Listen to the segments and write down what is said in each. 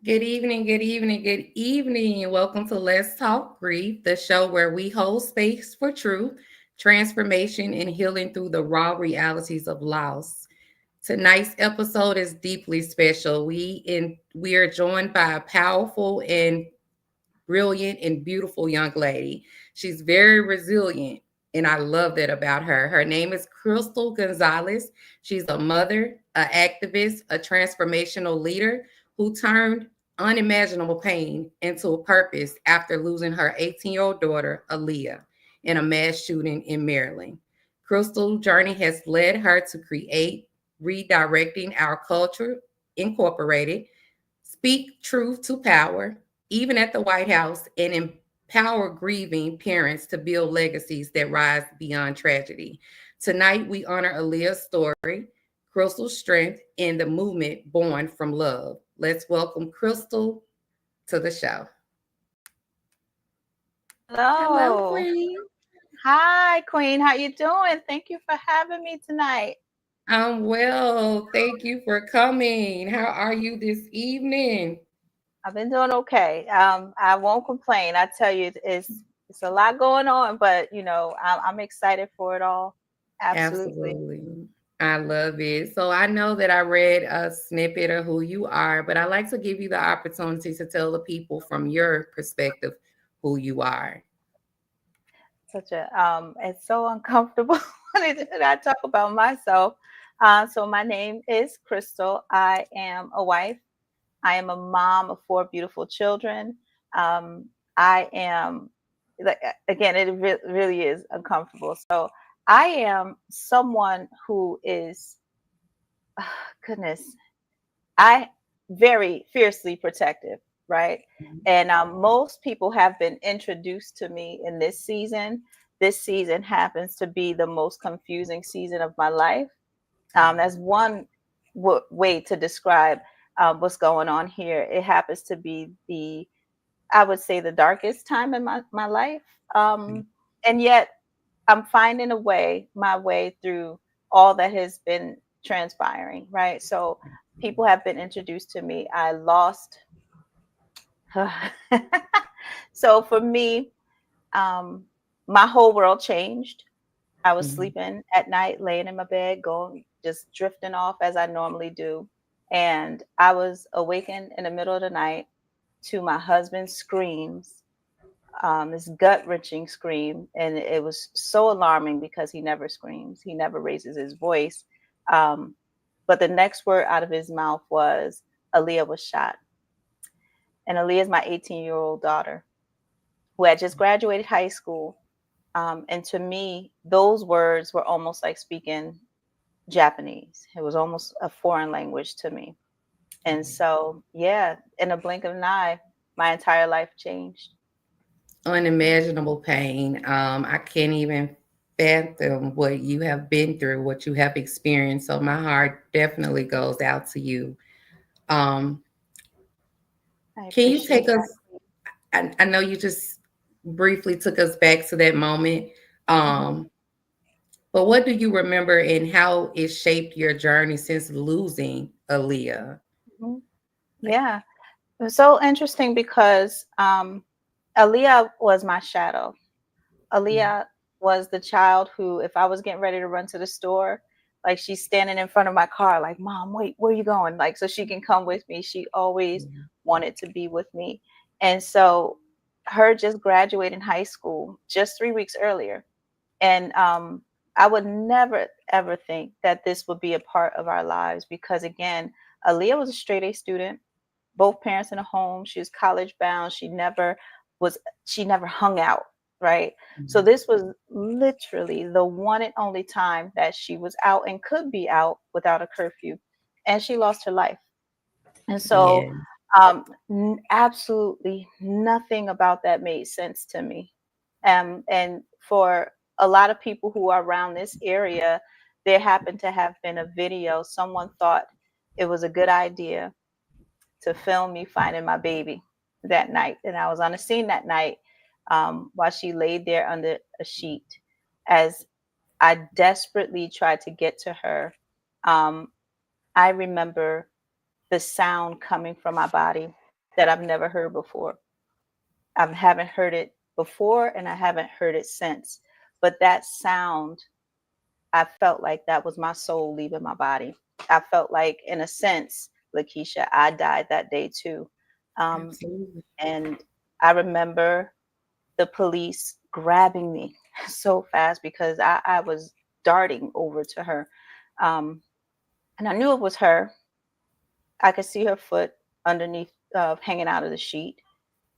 Good evening, good evening, good evening. Welcome to Let's Talk Grief, the show where we hold space for truth, transformation, and healing through the raw realities of loss. Tonight's episode is deeply special. We are joined by a powerful and brilliant and beautiful young lady. She's very resilient, and I love that about her. Her name is Crystal Gonzalez. She's a mother, an activist, a transformational leader who turned unimaginable pain into a purpose after losing her 18-year-old daughter, Aaliyah, in a mass shooting in Maryland. Crystal's journey has led her to create Redirecting Our Culture Incorporated, speak truth to power, even at the White House, and empower grieving parents to build legacies that rise beyond tragedy. Tonight, we honor Aaliyah's story, Crystal's strength, and the movement born from love. Let's welcome Crystal to the show. Hello, Hello. Queen. Hi, Queen. How you doing? Thank you for having me tonight. I'm well. Thank you for coming. How are you this evening? I've been doing okay. I won't complain. I tell you, it's a lot going on, but I'm excited for it all. Absolutely. Absolutely. I love it. So I know that I read a snippet of who you are, but I like to give you the opportunity to tell the people from your perspective who you are. It's so uncomfortable when I talk about myself. So my name is Crystal. I am a wife. I am a mom of four beautiful children. Um, I am, again, really is uncomfortable. So I am someone who is, goodness, I very fiercely protective, right? And most people have been introduced to me in this season. This season happens to be the most confusing season of my life. That's one way to describe what's going on here. It happens to be I would say, the darkest time in my life. And yet I'm finding my way through all that has been transpiring, right? So people have been introduced to me. I lost. So for me, um, my whole world changed. I was Mhm. sleeping at night, laying in my bed, going just drifting off as I normally do. And I was awakened in the middle of the night to my husband's screams, this gut wrenching scream. And it was so alarming because he never screams, he never raises his voice. Um, but the next word out of his mouth was, Aaliyah was shot. And Aaliyah is my 18-year-old daughter who had just graduated high school. And to me, those words were almost like speaking Japanese. It was almost a foreign language to me. And so, yeah, in a blink of an eye, my entire life changed. Unimaginable pain. I can't even fathom what you have been through, what you have experienced. So my heart definitely goes out to you. Um, I can you appreciate take that. us? I know you just briefly took us back to that moment. Mhm, Um, But what do you remember and how it shaped your journey since losing Aaliyah? mhm. Like, Yeah. It was so interesting because Aaliyah was my shadow. mm, Aaliyah was the child who, if I was getting ready to run to the store, like she's standing in front of my car, like, Mom, wait, where are you going? Like, so she can come with me. She always mm, wanted to be with me. And so, her just graduating high school just 3 weeks earlier. And I would never, ever think that this would be a part of our lives because, again, Aaliyah was a straight A student, both parents in a home. She was college bound. Was, she never hung out, right? So mm, this was literally the one and only time that she was out and could be out without a curfew. And she lost her life. And so yeah, absolutely nothing about that made sense to me. And for a lot of people who are around this area, there happened to have been a video. Someone thought it was a good idea to film me finding my baby that night. And I was on the scene that night while she laid there under a sheet as I desperately tried to get to her. Um, I remember the sound coming from my body. that I've never heard before. I haven't heard it before and I haven't heard it since. But that sound, I felt like that was my soul leaving my body. I felt like, in a sense, Lakeisha, I died that day too. Um, Absolutely. and I remember the police grabbing me so fast because I was darting over to her. Um, and I knew it was her. I could see her foot underneath, hanging out of the sheet.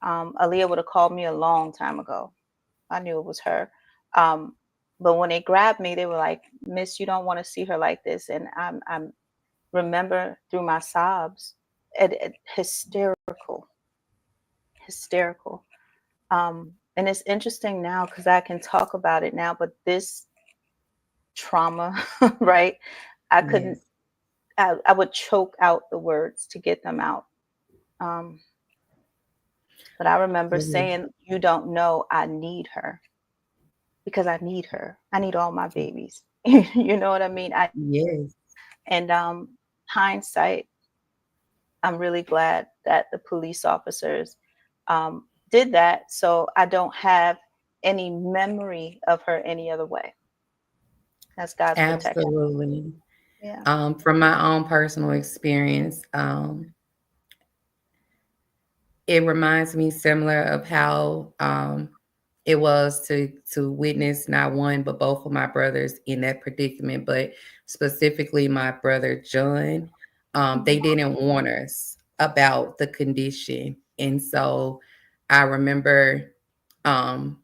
Aaliyah would have called me a long time ago. I knew it was her. Um, but when they grabbed me, they were like, "Miss, you don't want to see her like this." And I'm remember through my sobs, hysterical, hysterical. And it's interesting now because I can talk about it now, but this trauma, right? I couldn't. Yes. I would choke out the words to get them out. Um, but I remember Yes. saying, "You don't know, I need her because I need her. I need all my babies." You know what I mean? I Yes. and hindsight, I'm really glad that the police officers did that, so I don't have any memory of her any other way. That's God's protection. Absolutely. Yeah. From my own personal experience, it reminds me similar of how it was to witness not one but both of my brothers in that predicament, but specifically my brother John. They Mhm. didn't warn us about the condition, and so I remember um,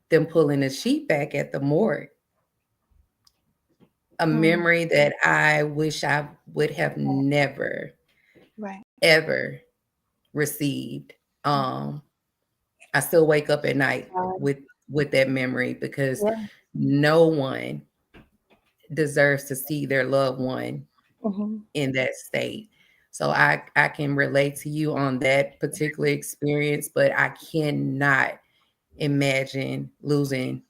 them pulling the sheet back at the morgue. A Mm. memory that I wish I would have Right. never Right. ever received. Um, I still wake up at night Um, with that memory because yeah. no one deserves to see their loved one Hmm. in that state. So I can relate to you on that particular experience, but I cannot imagine losing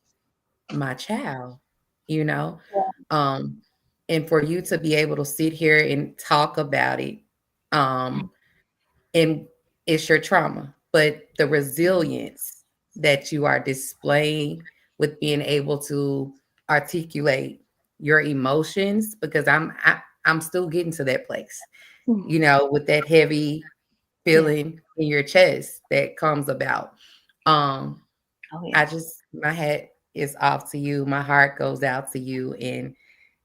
my child, you know? Yeah. Um, and for you to be able to sit here and talk about it, um, and it's your trauma, but the resilience that you are displaying with being able to articulate your emotions, because I'm still getting to that place, Mm. with that heavy Yeah. feeling in your chest that comes about. Um, Oh I yes. just my hat is off to you. My heart goes out to you, and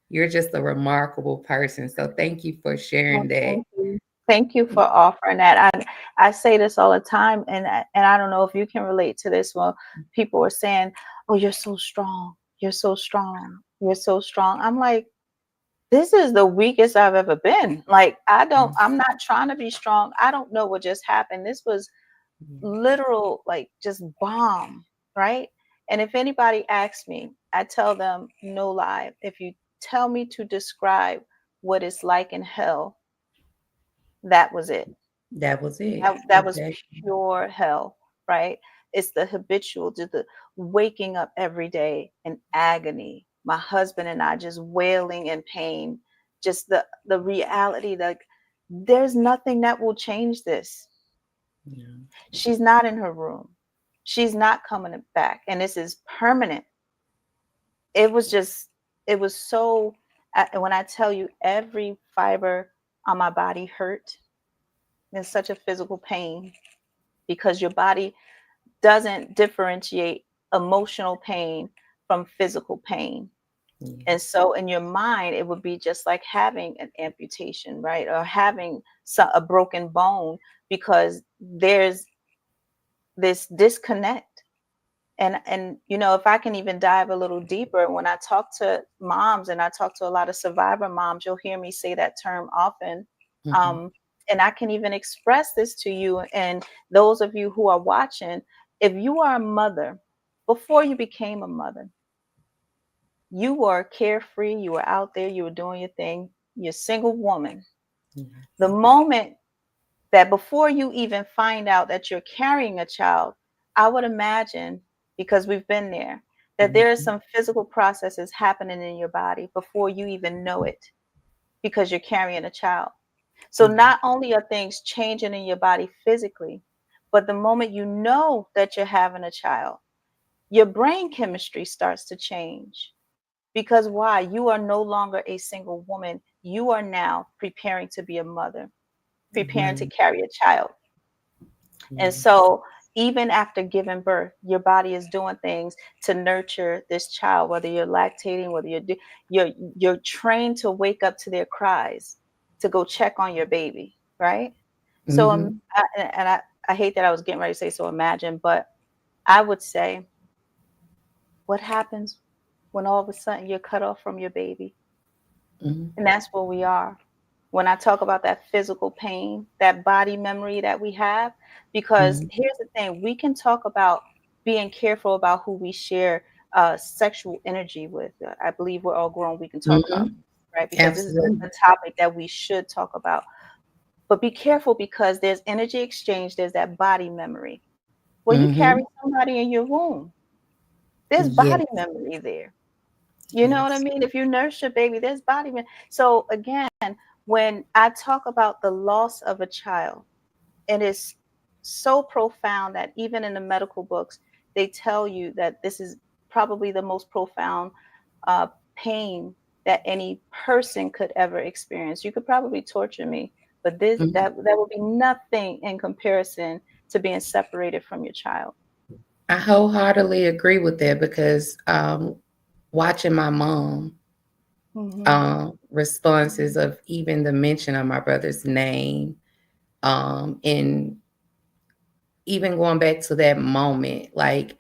you're just a remarkable person. So thank you for Well, sharing that. thank you. Thank you for offering that. I say this all the time, and I don't know if you can relate to this. Well, people are saying, "Oh, you're so strong. You're so strong. You're so strong." I'm like, this is the weakest I've ever been. Like, I'm not trying to be strong. I don't know what just happened. This was literal, like, just bomb, right? And if anybody asks me, I tell them, no lie. If you tell me to describe what it's like in hell, that was it. That was it. That was Exactly. pure hell, right? It's the habitual, just the waking up every day in agony. My husband and I just wailing in pain. Just the reality that there's nothing that will change this. Yeah. She's not in her room. She's not coming back, and this is permanent. It was just, it was so. When I tell you, every fiber on my body hurt. It's such a physical pain because your body doesn't differentiate emotional pain from physical pain. And Yes. so in your mind, it would be just like having an amputation, right? Or having a broken bone because there's this disconnect. And if I can even dive a little deeper, when I talk to moms and I talk to a lot of survivor moms, you'll hear me say that term often. Mhm. Um, and I can even express this to you and those of you who are watching. If you are a mother, before you became a mother, you were carefree, you were out there, you were doing your thing, you're a single woman. The Yes. moment that before you even find out that you're carrying a child, I would imagine, because we've been there, that there are Mhm. some physical processes happening in your body before you even know it because you're carrying a child. So not only are things changing in your body physically, but the moment you know that you're having a child, your brain chemistry starts to change. Because why? You are no longer a single woman. You are now preparing to be a mother, preparing to Mhm. carry a child. And Yes. so, even after giving birth, your body is doing things to nurture this child, whether you're lactating, whether you're trained to wake up to their cries, to go check on your baby, right? So, Mhm. I hate that I was getting ready to say so imagine, but I would say, what happens when all of a sudden you're cut off from your baby? Mhm. And that's where we are. When I talk about that physical pain, that body memory that we have, because Mhm. here's the thing, we can talk about being careful about who we share sexual energy with. I believe we're all grown, we can talk about Mhm. this, right? Because this is a Absolutely. topic that we should talk about. But be careful because there's energy exchange, there's that body memory. Well, you carry Mhm. somebody in your womb, there's body Yes. memory there. You know what I Yes. mean? If you nurse your baby, there's body memory. So again, when I talk about the loss of a child, it is so profound that even in the medical books, they tell you that this is probably the most profound uh, pain that any person could ever experience. You could probably torture me, but this Mhm. that will be nothing in comparison to being separated from your child. I wholeheartedly agree with that because watching my mom Hmm. responses of even the mention of my brother's name, and even going back to that moment, like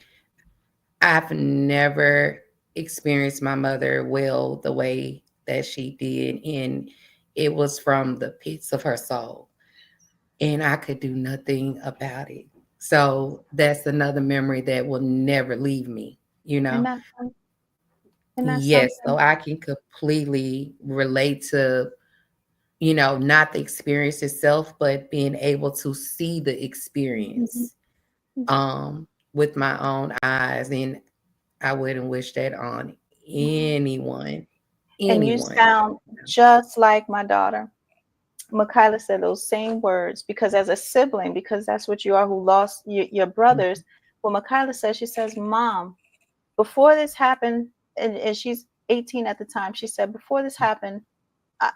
I've never experienced my mother well the way that she did, and it was from the pits of her soul, and I could do nothing about it. So that's another memory that will never leave me, you And know? that's Yes, so something. I can completely relate to, not the experience itself, but being able to see the Mhm. experience with my own eyes. And I wouldn't wish that on Mhm. anyone. And you Anyone. sound just like my daughter. Michaela said those same words because as a sibling, because that's what you are who lost your brothers. Mhm, Well, Michaela says, she says, Mom, before this happened, and she's 18 at the time, she said, before this happened,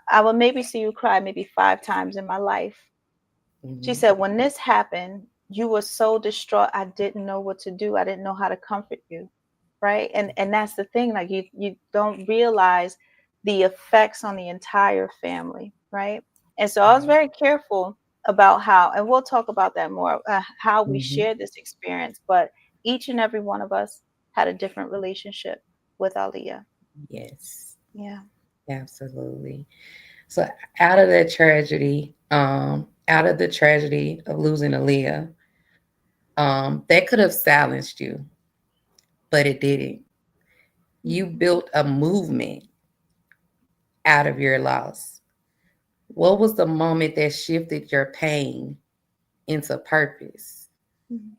I will maybe see you cry maybe 5 times in my life. She mhm, said, when this happened, you were so distraught. I didn't know what to do. I didn't know how to comfort you. Right. And that's the thing. Like you don't realize the effects on the entire family. Right. And so I was right. very careful about how, and we'll talk about that more, how we Mhm. shared this experience. But each and every one of us had a different relationship with Aliyah. Yes, Yeah. absolutely. So out of that tragedy, out of the tragedy of losing Aaliyah, that could have silenced you, but it didn't. You Mhm. built a movement out of your loss. What was the moment that shifted your pain into purpose? Mhm.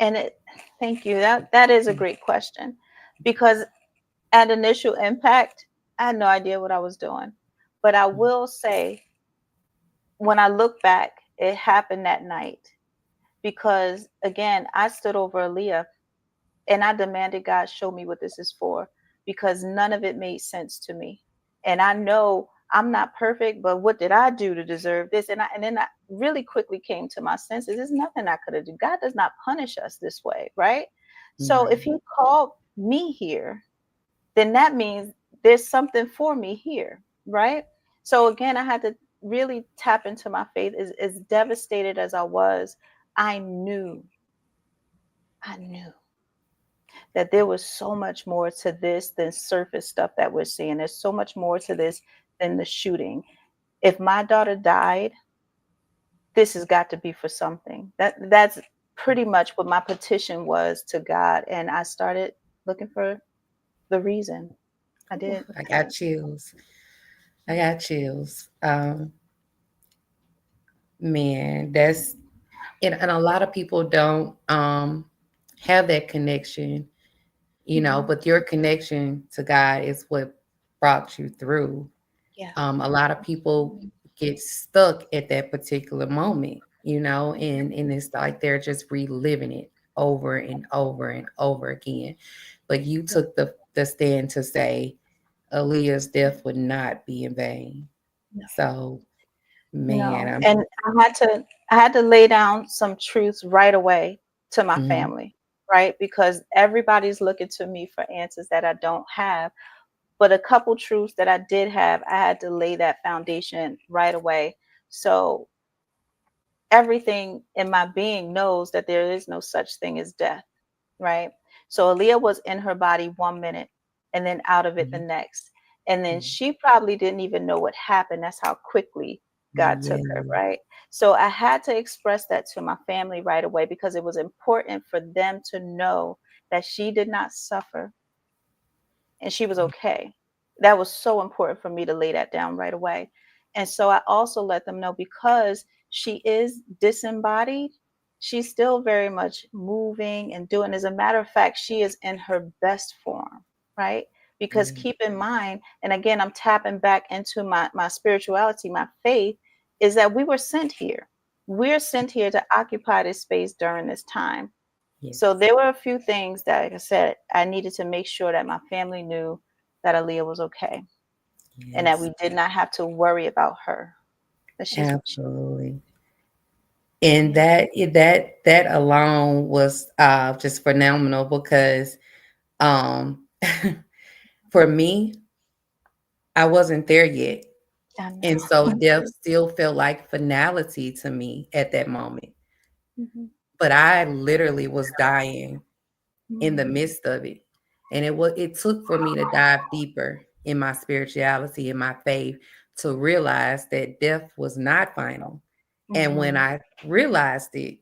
And thank you. That is a great question because at initial impact, I had no idea what I was doing. But I will say, when I look back, it happened that night because, again, I stood over Aaliyah and I demanded God show me what this is for because none of it made sense to me. And I know I'm not perfect, but what did I do to deserve this? And then I really quickly came to my senses. There's nothing I could have done. God does not punish us this way, right? So if Right. He called me here, then that means there's something for me here, right? So again, I had to really tap into my faith. As devastated as I was, I knew, I knew that there was so much more to this than surface stuff that we're seeing. There's so much more to this than the shooting. If my daughter died, this has got to be for something. That's pretty much what my petition was to God. And I started looking for the reason. I Ooh, did. I got chills. I got chills. Man, that's and a lot of people don't have that connection, Mhm. but your connection to God is what brought you through. Yeah. A lot of people get stuck at that particular moment, and it's like they're just reliving it over and over and over again. But you took the stand to say Aaliyah's death would not be in vain. So, man, No, and I had to lay down some truths right away to my mhm, family, right? Because everybody's looking to me for answers that I don't have. But a couple truths that I did have, I had to lay that foundation right away. So everything in my being knows that there is no such thing as death, right? So Aaliyah was in her body 1 minute and then out of it the mhm, next. And then mhm. she probably didn't even know what happened. That's how quickly God took her, Yeah, right? So I had to express that to my family right away because it was important for them to know that she did not suffer and she was okay. That was so important for me to lay that down right away. And so I also let them know because she is disembodied, she's still very much moving and doing. As a matter of fact, she is in her best form, right? Because yeah, keep in mind, and again, I'm tapping back into my spirituality, my faith, is that we were sent here. We're sent here to occupy this space during this time. So yes, there were a few things that, like I said, I needed to make sure that my family knew that Aaliyah was okay and that yes, we did not have to worry about her. That absolutely. And yeah. that alone was just phenomenal because um for me, I wasn't there yet. I And know. so death still felt like finality to me at that moment. Mhm. But I literally was dying in the Mhm. midst of it. And it took for me to dive deeper in my spirituality and my faith to realize that death was not final. And when Mhm. I realized it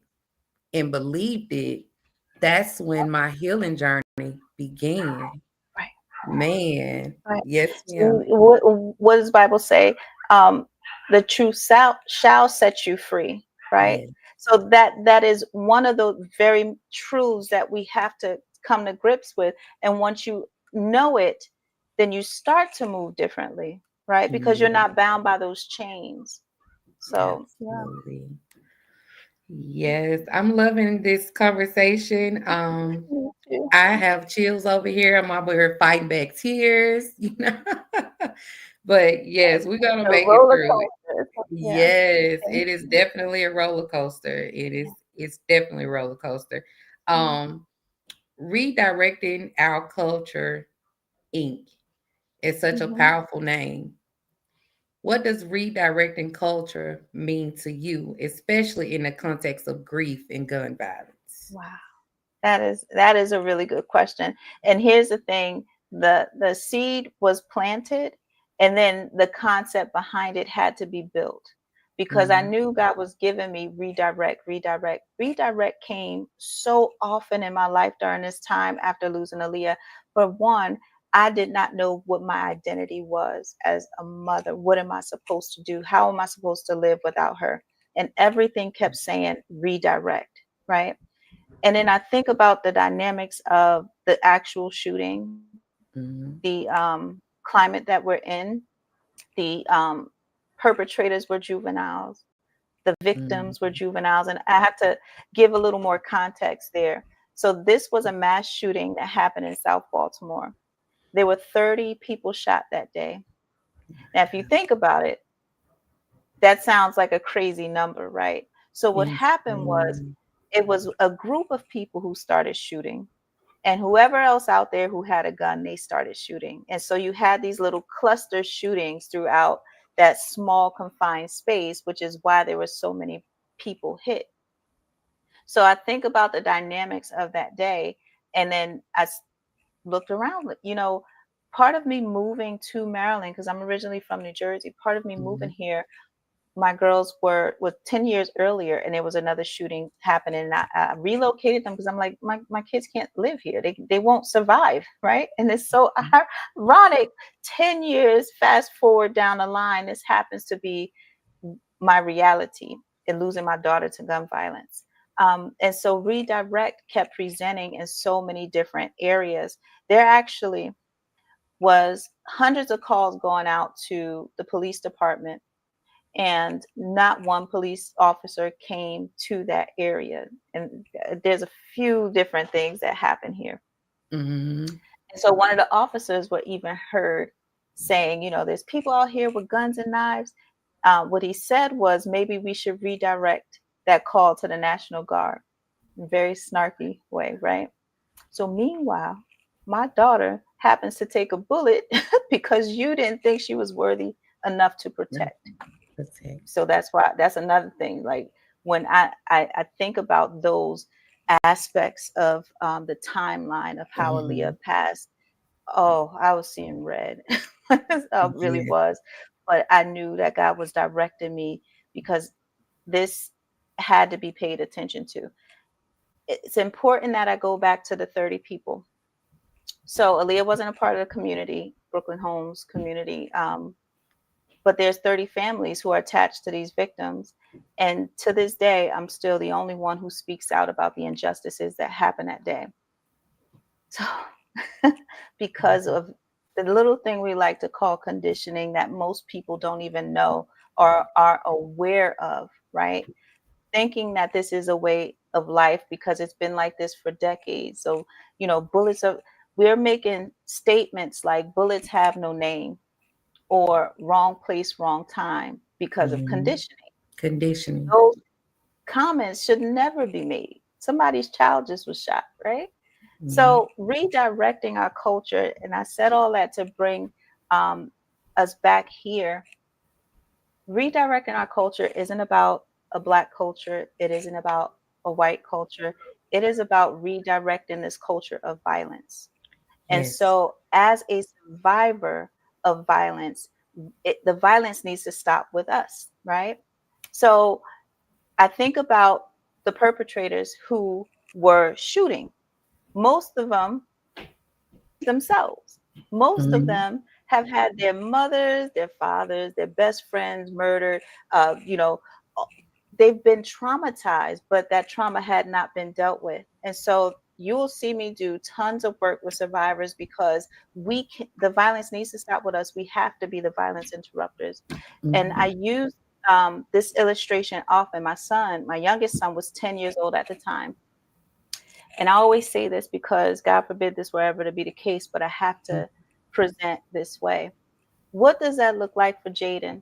and believed it, that's when my healing journey began. Right. Man, Right. yes, See, ma'am. what does the Bible say? Um, the truth shall set you free, right? Yes, So that is one of the very truths that we have to come to grips with. And once you know it, then you start to move differently, right? Because you're yes, not bound by those chains. So yeah. absolutely. Yes, I'm loving this conversation. Me too. I have chills over here. I'm over here fighting back tears. But yes, we're gonna A make it roller through. coaster. Yeah. Yes, it is definitely a roller coaster. It's definitely a roller coaster. Um, Redirecting Our Culture Inc. is such a Mhm. powerful name. What does redirecting culture mean to you, especially in the context of grief and gun violence? Wow. That is a really good question. And here's the thing, the seed was planted and then the concept behind it had to be built because I Mhm, knew God was giving me redirect, redirect. Redirect came so often in my life during this time after losing Aaliyah. For one, I did not know what my identity was as a mother. What am I supposed to do? How am I supposed to live without her? And everything kept saying redirect, right? And then I think about the dynamics of the actual shooting, mhm, the climate that we're in. The perpetrators were juveniles, the victims were mhm, juveniles, and I have to give a little more context there. So this was a mass shooting that happened in South Baltimore. There were 30 people shot that day. Now, if you think about it, that sounds like a crazy number, right? So what yes, happened was ma'am. it was a group of people who started shooting. And whoever else out there who had a gun, they started shooting. And so you had these little cluster shootings throughout that small confined space, which is why there were so many people hit. So I think about the dynamics of that day. And then looked around, part of me moving to Maryland, because I'm originally from New Jersey, part of me moving Mhm, here, my girls were 10 years earlier and there was another shooting happening and I relocated them because I'm like my kids can't live here, they won't survive, right? And it's so ironic, 10 years fast forward down the line, this happens to be my reality in losing my daughter to gun violence. And so redirect kept presenting in so many different areas. There actually was hundreds of calls going out to the police department and not one police officer came to that area. And there's a few different things that happen here. Mm-hmm. And so one of the officers were even heard saying, there's people out here with guns and knives. What he said was maybe we should redirect that call to the National Guard in a very snarky way, right? So meanwhile, my daughter happens to take a bullet because you didn't think she was worthy enough to protect. Protect. So that's another thing. Like when I think about those aspects of the timeline of how Mm-hmm. Aaliyah passed, oh, I was seeing red. I really Yeah. was. But I knew that God was directing me because this had to be paid attention to. It's important that I go back to the 30 people. So Aaliyah wasn't a part of the community, Brooklyn Homes community. But there's 30 families who are attached to these victims. And to this day, I'm still the only one who speaks out about the injustices that happened that day. So, because of the little thing we like to call conditioning that most people don't even know or are aware of, right? Thinking that this is a way of life because it's been like this for decades. So, we're making statements like bullets have no name or wrong place, wrong time because of Mm-hmm. conditioning. Conditioning. Those comments should never be made. Somebody's child just was shot, right? Mm-hmm. So redirecting our culture, and I said all that to bring um, us back here. Redirecting our culture isn't about a Black culture. It isn't about a white culture. It is about redirecting this culture of violence. And Yes. so, as a survivor of violence, the violence needs to stop with us, right? So, I think about the perpetrators who were shooting. Most of them themselves. Most of Mm-hmm. them have had their mothers, their fathers, their best friends murdered. Uh, you know, uh, they've been traumatized, but that trauma had not been dealt with. And so you'll see me do tons of work with survivors because the violence needs to stop with us. We have to be the violence interrupters. And Mm-hmm. I use this illustration often. My youngest son was 10 years old at the time. And I always say this because God forbid this were ever to be the case, but I have to present this way. What does that look like for Jaden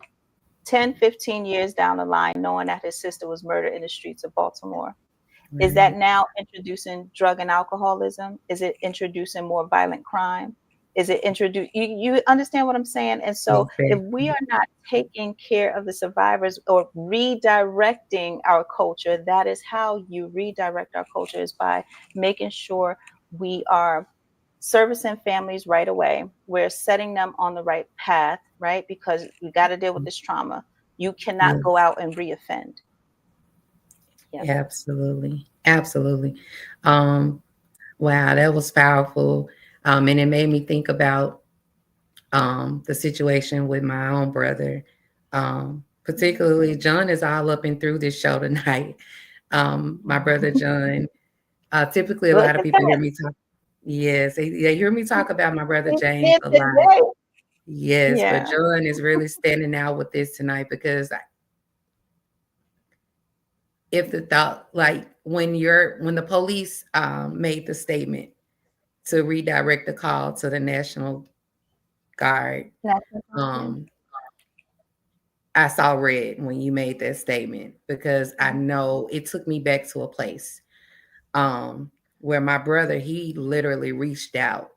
10, 15 years down the line, knowing that his sister was murdered in the streets of Baltimore? Is that Right. now introducing drug and alcoholism? Is it introducing more violent crime? Is it introduce you understand what I'm saying? And so if we Exactly. are not taking care of the survivors or redirecting our culture, that is how you redirect our culture is by making sure we are servicing families right away. We're setting them on the right path, right? Because we got to deal with this trauma. You cannot go Yes. out and reoffend. Yeah. Absolutely. Absolutely. Um, wow, that was powerful. And it made me think about the situation with my own brother. Mhm. Particularly, John is all up and through this show tonight. My brother John. Typically, a Look lot of at people hear that. me talk. Yes, they hear me talk about my brother He's James here a lot. today. Yes, but Yeah. John is really standing out with this tonight because if the thought, like when the police made the statement to redirect the call to the National Guard, National Guard, yeah. um, I saw red when you made that statement because I Mhm. know it took me back to a place where my brother he literally reached out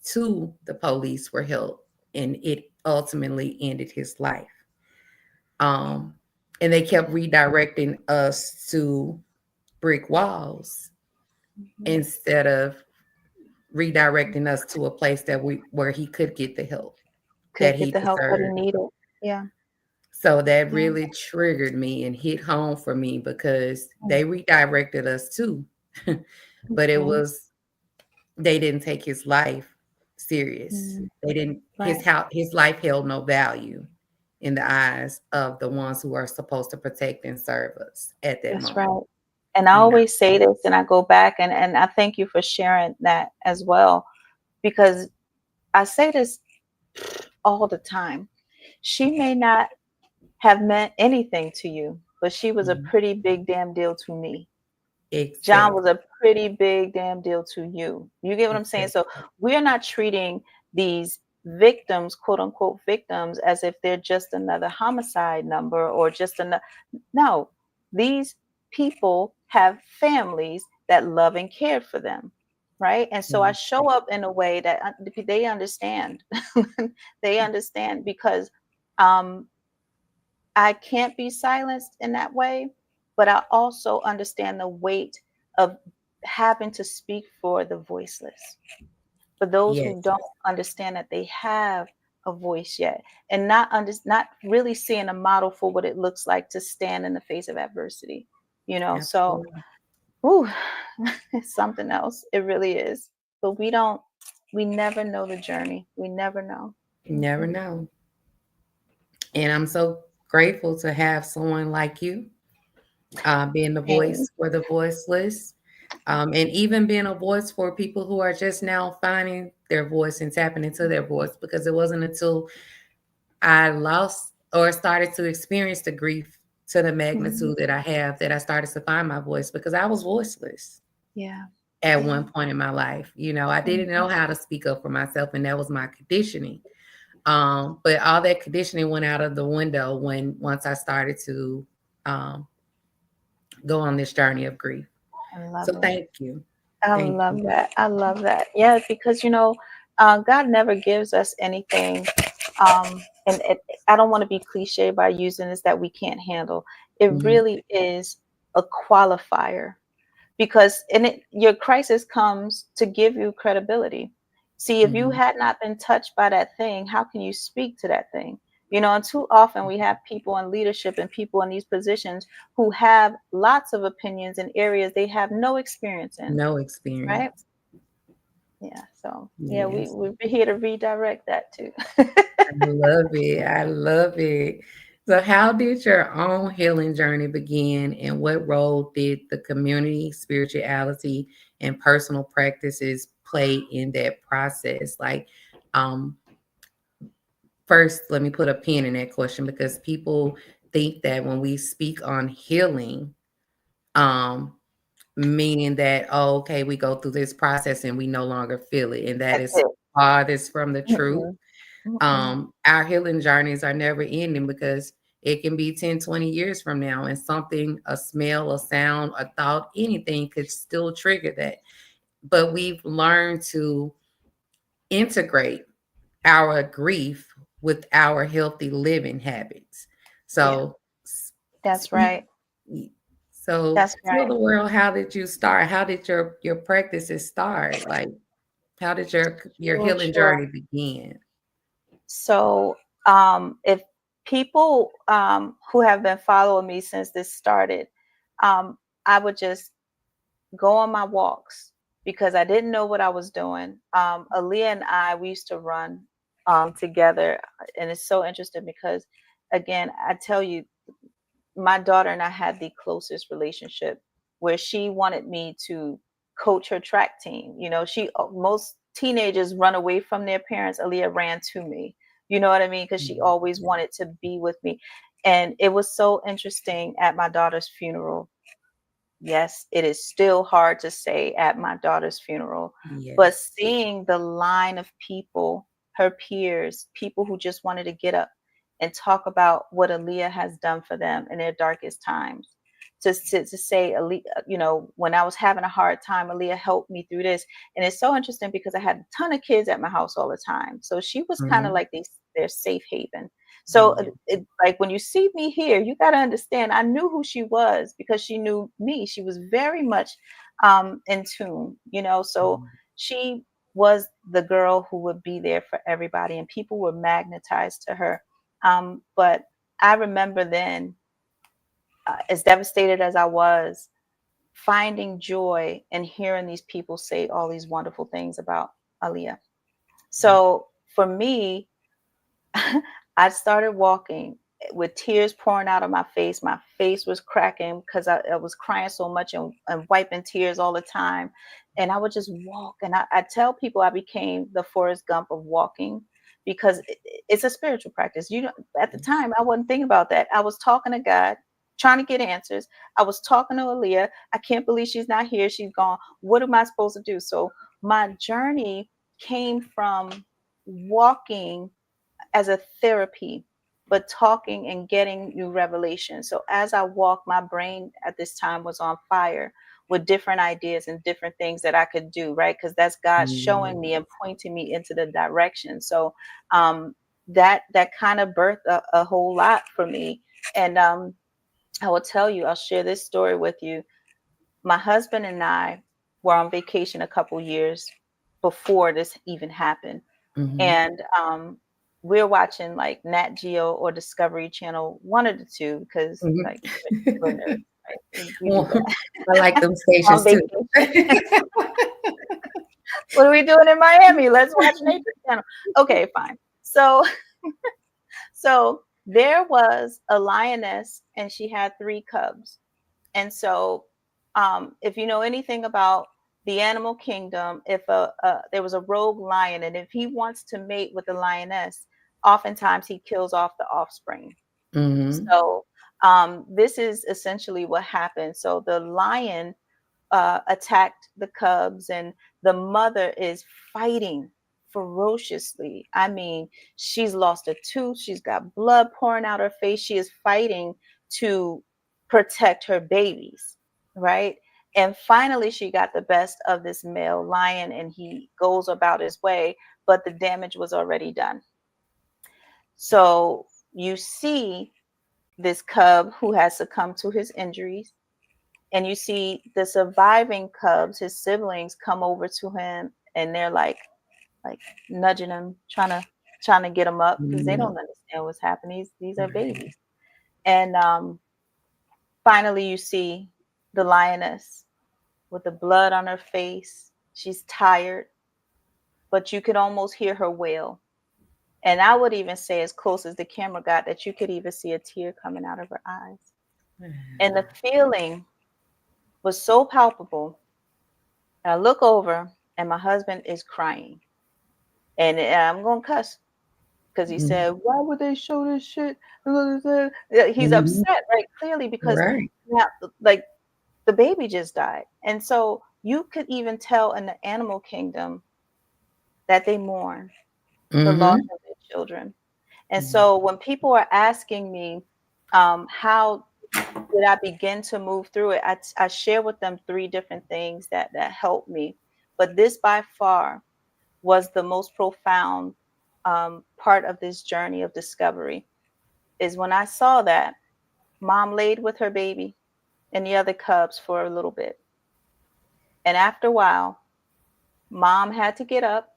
to the police for help, and it ultimately ended his life. Um, and they kept redirecting us to brick walls Mhm. instead of redirecting us to a place that we where he could get the help that Could get he the help that he deserved. needed. Yeah. So that Yeah. really triggered me and hit home for me because Mm. they redirected us too. But it Mhm. was they didn't take his life serious. Mm. They didn't Right. his life held no value in the eyes of the ones who are supposed to protect and serve us at that That's moment. right. And I You know. always say this and I go back and I thank you for sharing that as well because I say this all the time. She may not have meant anything to you, but she was a Mhm. pretty big damn deal to me. John was Exactly. a pretty big damn deal to you. You get what I'm saying? So Exactly. we're not treating these victims, quote unquote victims, as if they're just another homicide number or just another. No, these people have families that love and care for them. Right. And so I Mhm. show up in a way that they understand. They understand because um, I can't be silenced in that way, but I also understand the weight of having to speak for the voiceless, for those who Yes, don't understand that they have a voice yet, and not really seeing a model for what it looks like to stand in the face of adversity. So absolutely. ooh, it's something else. It really is. But we never know the journey. We never know. You never Mhm. know. And I'm so grateful to have someone like you, being the Same. voice for the voiceless, and even being a voice for people who are just now finding their voice and tapping into their voice. Because it wasn't until I lost or started to experience the grief to the Mhm. magnitude that I have that I started to find my voice because I was voiceless Yeah. at Yeah. one point in my life. I didn't Mhm. know how to speak up for myself, and that was my conditioning. But all that conditioning went out of the window when once I started to um, go on this journey of grief. I love So it. thank you. I Thank love you. that. I love that. Yeah, because God never gives us anything. And I don't want to be cliche by using this that we can't handle. It Mhm. really is a qualifier because your crisis comes to give you credibility. See, if you Mhm. had not been touched by that thing, how can you speak to that thing? And too often we have people in leadership and people in these positions who have lots of opinions in areas they have no experience in, No right? experience. Yeah. So yeah, Yes. we're here to redirect that too. I love it. I love it. So, how did your own healing journey begin, and what role did the community, spirituality, and personal practices play in that process? Like, um, first, let me put a pin in that question because people think that when we speak on healing, um, meaning that, oh, okay, we go through this process and we no longer feel it, and that That's is it. farthest from the truth. Mm-mm, mm-mm. Our healing journeys are never ending because it can be 10, 20 years from now, and something, a smell, a sound, a thought, anything could still trigger that. But we've learned to integrate our grief with our healthy living habits. Yeah, So, that's speak. right. So, That's tell right. the world, how did you start? How did your practices start? Like, how did your Sure, healing sure. journey begin? So, if people who have been following me since this started, um, I would just go on my walks because I didn't know what I was doing. Aaliyah and I, we used to run together, and it's so interesting because, again, I tell you, my daughter and I had the closest relationship where she wanted me to coach her track team. Most teenagers run away from their parents. Aaliyah ran to me. You know what I mean? Because she Mhm. always wanted to be with me. And it was so interesting at my daughter's funeral. Yes, it is still hard to say at my daughter's funeral, but Yes. seeing the line of people, her peers, people who just wanted to get up and talk about what Aaliyah has done for them in their darkest times. To say, Aaliyah, when I was having a hard time, Aaliyah helped me through this. And it's so interesting because I had a ton of kids at my house all the time. So she was kind of Mhm. like their safe haven. So Yeah. like when you see me here, you got to understand, I knew who she was because she knew me. She was very much in tune. So Mhm. she was the girl who would be there for everybody, and people were magnetized to her. But I remember then, as devastated as I was, finding joy and hearing these people say all these wonderful things about Aaliyah. So for me, I started walking with tears pouring out of my face. My face was cracking because I was crying so much and wiping tears all the time. And I would just walk. And I tell people I became the Forrest Gump of walking because it's a spiritual practice. You know, at the time, I wasn't thinking about that. I was talking to God, trying to get answers. I was talking to Aaliyah. I can't believe she's not here. She's gone. What am I supposed to do? So my journey came from walking as a therapy, but talking and getting new revelation. So as I walked, my brain at this time was on fire with different ideas and different things that I could do, right? Because that's God showing me and pointing me into the direction. So um, that kind of birthed a whole lot for me. And I will tell you, I'll share this story with you. My husband and I were on vacation a couple years before this even happened, Mm-hmm. and we're watching like Nat Geo or Discovery Channel, one of the two, because like we're Mm-hmm. nerds, right? We do Well, that I like them on stations too. vacation. What are we doing in Miami? Let's watch Nature Channel. Okay, fine. So so there was a lioness, and she had three cubs. And so, if you know anything about the animal kingdom, if there was a rogue lion, and if he wants to mate with the lioness, oftentimes he kills off the offspring. Mm-hmm. So, this is essentially what happened. So the lion attacked the cubs, and the mother is fighting ferociously. I mean, she's lost a tooth, she's got blood pouring out her face. She is fighting to protect her babies, right? And finally, she got the best of this male lion, and he goes about his way, but the damage was already done. So you see this cub who has succumbed to his injuries, and you see the surviving cubs, his siblings, come over to him, and they're like nudging him, trying to get him up because they Mm-hmm. don't understand what's happening. These are babies. And finally, you see the lioness with the blood on her face. She's tired, but you could almost hear her wail. And I would even say, as close as the camera got, that you could even see a tear coming out of her eyes. And the feeling was so palpable. I look over, and my husband is crying. And I'm going to cuss because he Mm-hmm. said, "Why would they show this shit?" Yeah, he's Mm-hmm. upset, right? Clearly, because Right. now, like, the baby just died. And so you could even tell in the animal kingdom that they mourn the loss Mm-hmm. of their children. And so when people are asking me, how did I begin to move through it, I share with them three different things that helped me. But this by far was the most profound part of this journey of discovery, is when I saw that mom laid with her baby and the other cubs for a little bit. And after a while, mom had to get up,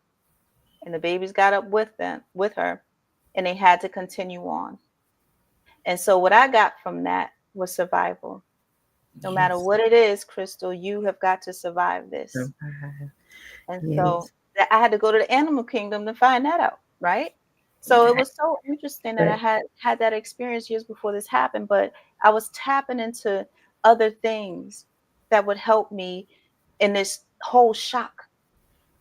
and the babies got up with her, and they had to continue on. And so what I got from that was survival. No matter Yes. what it is, Crystal, you have got to survive this. Survive. And so Yes. I had to go to the animal kingdom to find that out, right? So it was so interesting that I But had that experience years before this happened, but I was tapping into other things that would help me in this whole shock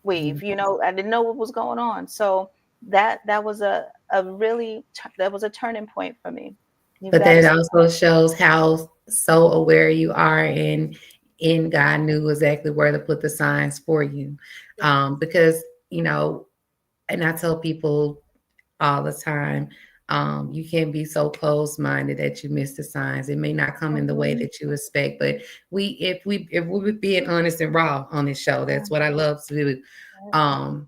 wave. You know, I didn't know what was going on. So that was a really that was a turning point for me. You've but got to that survive. also shows how so aware you are, and in God knew exactly where to put the signs for you. Yes. Because, you know, and I tell people all the time, you can't be so close minded that you miss the signs. It may not come in the way Mhm. that you expect, but if we were being honest and raw on this show, Yeah. that's what I love to do. Yes. Um,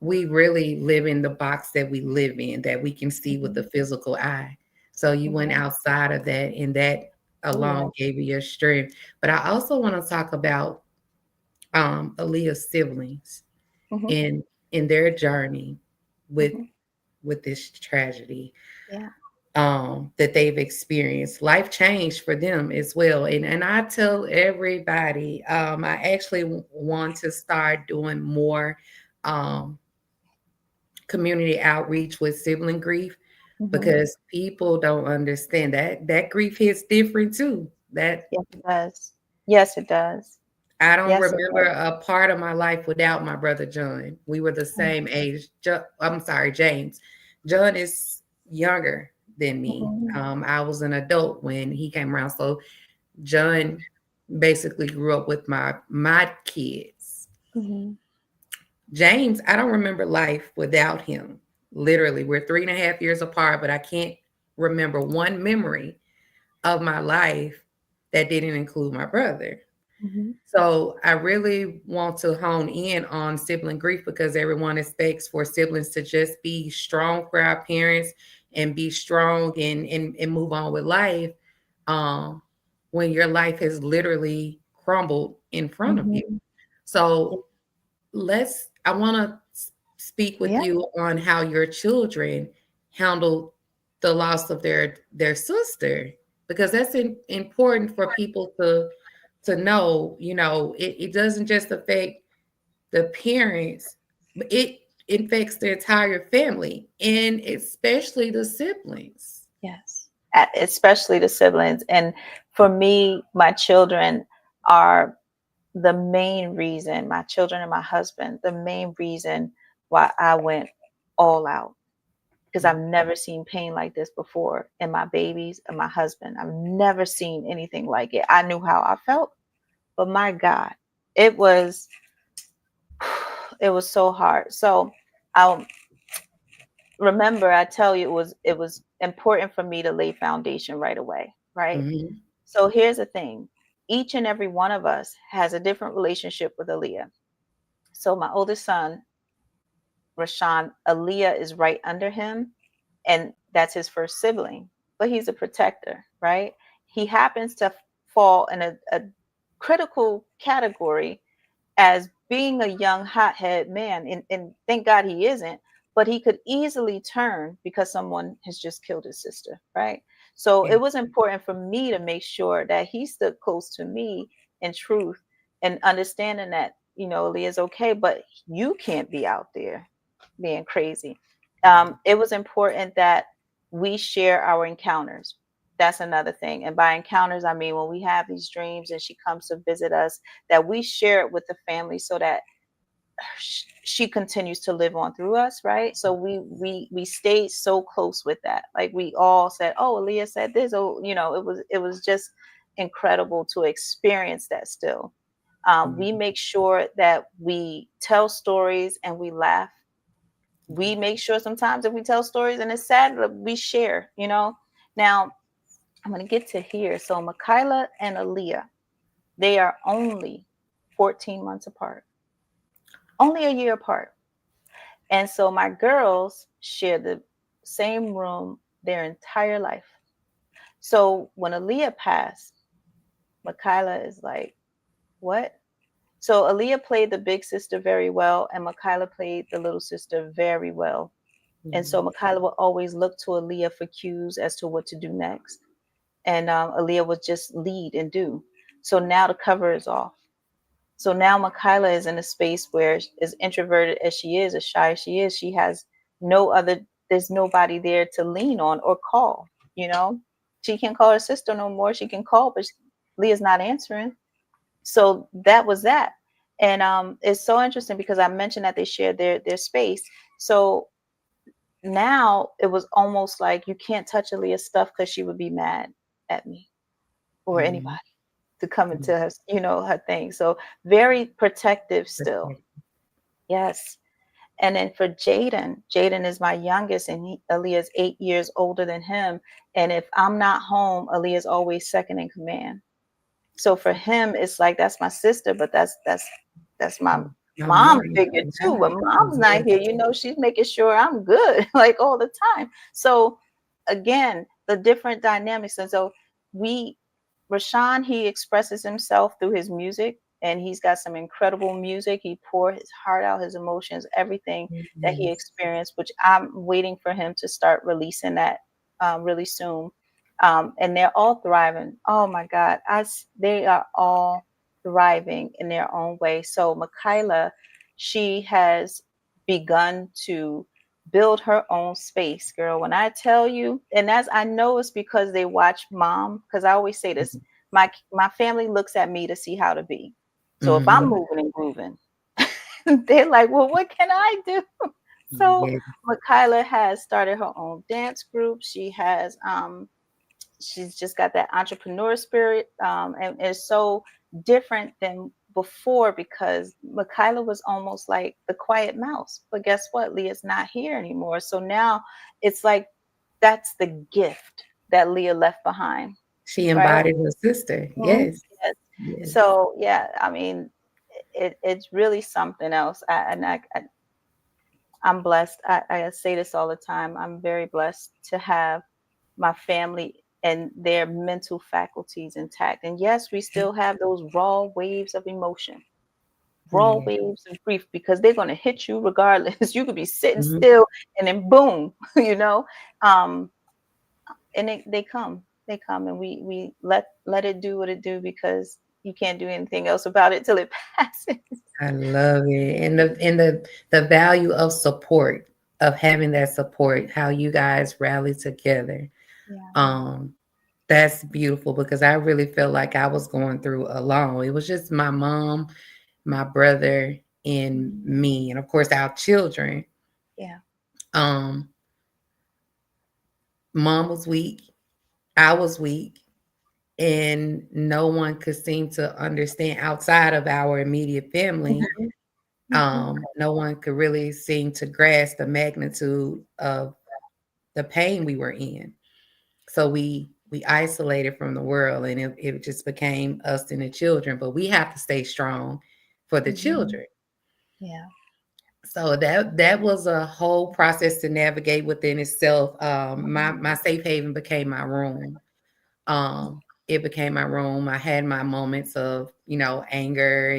we really live in the box that we live in, that we can see with the Mhm. physical eye. So you went Mhm. outside of that, and that Oh yeah. alone gave you your strength. But I also want to talk about Aaliyah's siblings Mhm. in their journey with Mhm. this tragedy Yeah. that they've experienced. Life changed for them as well. And I tell everybody, I actually want to start doing more um, community outreach with sibling grief, Mhm. because people don't understand that grief hits different too. That Yes, it does. Yes, it does. I don't Yes, it remember was. a part of my life without my brother John. We were the same age. I'm sorry, James. John is younger than me. Mhm. I was an adult when he came around, so John basically grew up with my kids. Mhm. James, I don't remember life without him. Literally, we're 3.5 years apart, but I can't remember one memory of my life that didn't include my brother. Mhm. So I really want to hone in on sibling grief because everyone expects for siblings to just be strong for our parents and be strong and move on with life. Um, when your life has literally crumbled in front of you. Mhm. So I want to speak with Yeah. you on how your children handled the loss of their sister because that's important for people to know. It doesn't just affect the parents, but it affects the entire family and especially the siblings. Yes. Especially the siblings. And for me, my children are the main reason, my children and my husband, the main reason why I went all out. Because I've never seen pain like this before in my babies and my husband. I've never seen anything like it. I knew how I felt, but my God, it was it was so hard. So I remember I tell you it was important for me to lay foundation right away, right? Mhm. So here's the thing. Each and every one of us has a different relationship with Aaliyah. So my oldest son, Rashawn, Aaliyah is right under him, and that's his first sibling, but he's a protector, right? He happens to fall in a critical category as being a young hothead man, and thank God he isn't, but he could easily turn because someone has just killed his sister, right? So Yeah. it was important for me to make sure that he stood close to me in truth and understanding that, Leah's okay, but you can't be out there being crazy. It was important that we share our encounters. That's another thing. And by encounters, I mean when we have these dreams and she comes to visit us, that we share it with the family so that she continues to live on through us, right? So we stayed so close with that. Like we all said, "Oh, Aaliyah said this." Oh, it was just incredible to experience that still. We Mhm. make sure that we tell stories and we laugh. We make sure sometimes if we tell stories and it's sad, that we share. Now I'm going to get to here. So Michaela and Aaliyah, they are only 14 months apart, only a year apart. And so my girls share the same room their entire life. So when Aaliyah passed, Michaela is like, what? So Aaliyah played the big sister very well, and Michaela played the little sister very well. And so Mhm. Michaela would always look to Aaliyah for cues as to what to do next. And Aaliyah would just lead and do. So now the cover is off. So now Michaela is in a space where, as introverted as she is, as shy as she has no other, there's nobody there to lean on or call, you know? She can't call her sister no more. She can call, but Leah's not answering. So that was that. And it's so interesting because I mentioned that they shared their space. So now it was almost like you can't touch Aaliyah's stuff because she would be mad at me or anybody Mhm. to come Mhm. into her, her thing. So very protective still. Perspective. Yes. And then for Jaden is my youngest, and Aaliyah's 8 years older than him. And if I'm not home, Aaliyah's always second in command. So for him, it's like that's my sister, but that's my I'm mom mourning figure right too. When now. mom's not here, Yes. she's making sure I'm good, like all the time. So again, the different dynamics. And so we Rashawn, he expresses himself through his music, and he's got some incredible music. He poured his heart out, his emotions, everything that he Yes. experienced, which I'm waiting for him to start releasing that really soon. And they're all thriving. Oh my God, they are all thriving in their own way. So Michaela, she has begun to build her own space, girl. When I tell you, and that's I know it's because they watch mom, because I always say this, my family looks at me to see how to be. So if I'm Mhm. moving and grooving, they're like, well, what can I do? So Yeah. Makayla has started her own dance group. She's just got that entrepreneur spirit, and is so different than before because Makayla was almost like the quiet mouse. But guess what? Leah's not here anymore. So now it's like that's the gift that Leah left behind, She right? embodied her sister. Mhm. Yes. Yes. Yes. So yeah, I mean, it's really something else. I'm blessed. I say this all the time. I'm very blessed to have my family and their mental faculties intact. And yes, we still have those raw waves of emotion, raw Yeah. waves of grief, because they're going to hit you regardless. You could be sitting Mhm. still and then boom, you know. Um, and they come, and we let it do what it do because you can't do anything else about it till it passes. I love it. And the value of support, of having that support, how you guys rally together. Yeah. Um, that's beautiful because I really felt like I was going through alone. It was just my mom, my brother, and Mhm. me, and of course our children. Yeah. Um, Mom was weak, I was weak, and no one could seem to understand outside of our immediate family. Mhm. Mhm. No one could really seem to grasp the magnitude of the pain we were in. So we isolated from the world, and it just became us and the children. But we have to stay strong for the Mhm. children. Yeah. So that was a whole process to navigate within itself. My Mhm. my safe haven became my room. It became my room. I had my moments of, anger